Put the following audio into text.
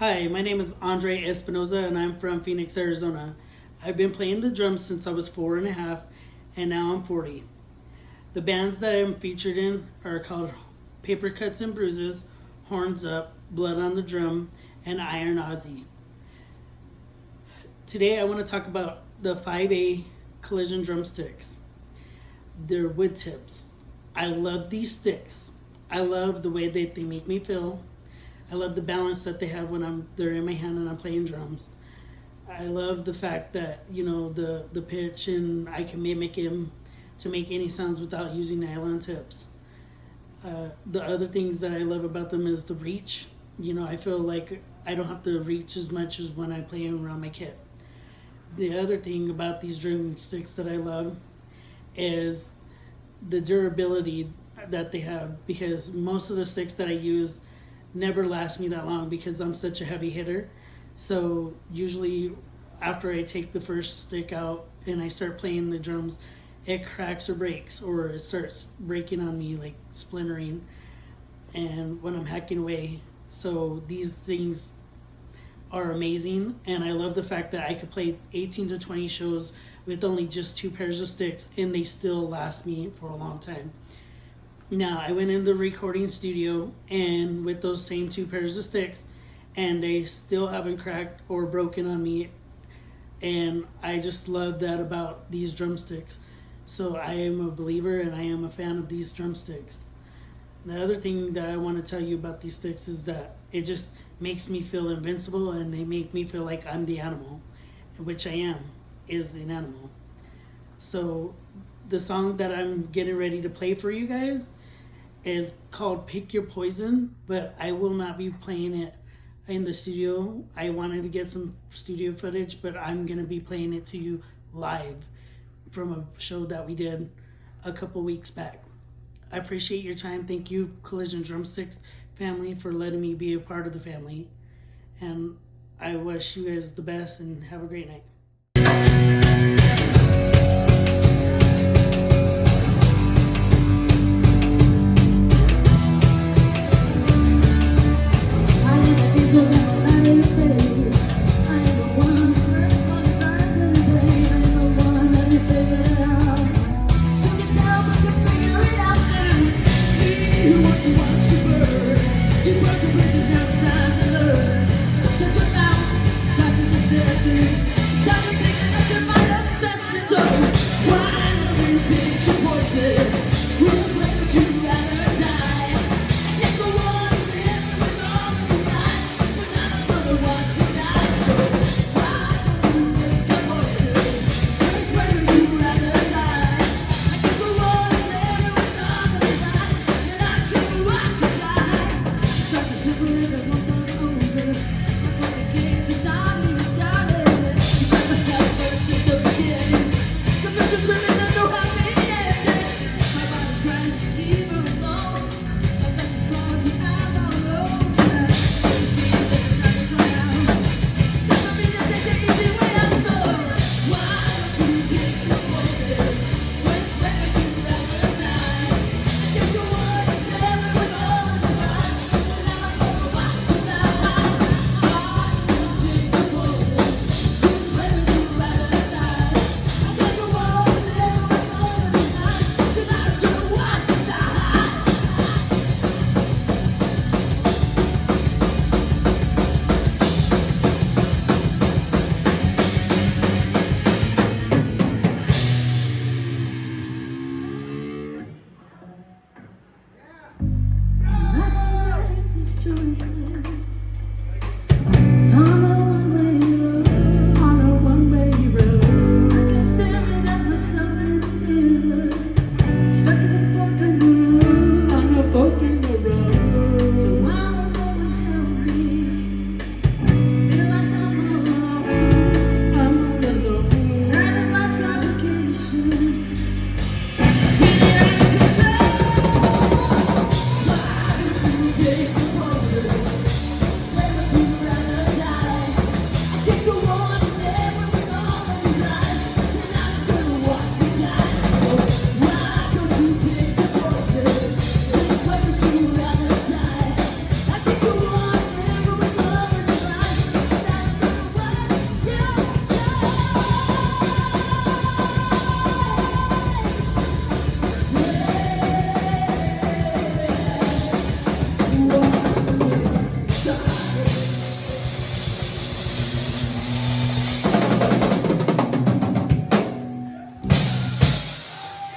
Hi, my name is Andre Espinoza and I'm from Phoenix, Arizona. I've been playing the drums since I was 4.5 and now I'm 40. The bands that I'm featured in are called Paper Cuts and Bruises, Horns Up, Blood on the Drum, and Iron Ozzy. Today I want to talk about the 5A Collision Drumsticks. They're wood tips. I love these sticks. I love the way that they make me feel. I love the balance that they have when they're in my hand and I'm playing drums. I love the fact that, the pitch, and I can mimic him to make any sounds without using nylon tips. The other things that I love about them is the reach. I feel like I don't have to reach as much as when I play around my kit. The other thing about these drumsticks that I love is the durability that they have, because most of the sticks that I use never last me that long because I'm such a heavy hitter. So usually after I take the first stick out and I start playing the drums, it cracks or breaks, or it starts breaking on me, like splintering, and when I'm hacking away. So these things are amazing, and I love the fact that I could play 18 to 20 shows with only just 2 pairs of sticks and they still last me for a long time. Now, I went in the recording studio and with those same 2 pairs of sticks, and they still haven't cracked or broken on me. And I just love that about these drumsticks. So I am a believer and I am a fan of these drumsticks. The other thing that I want to tell you about these sticks is that it just makes me feel invincible, and they make me feel like I'm the animal, which I am, is an animal. So the song that I'm getting ready to play for you guys is called Pick Your Poison, but I will not be playing it in the studio. I wanted to get some studio footage, but I'm going to be playing it to you live from a show that we did a couple weeks back. I appreciate your time. Thank you, Collision Drumsticks family, for letting me be a part of the family. And I wish you guys the best and have a great night. Why don't you pick your poison?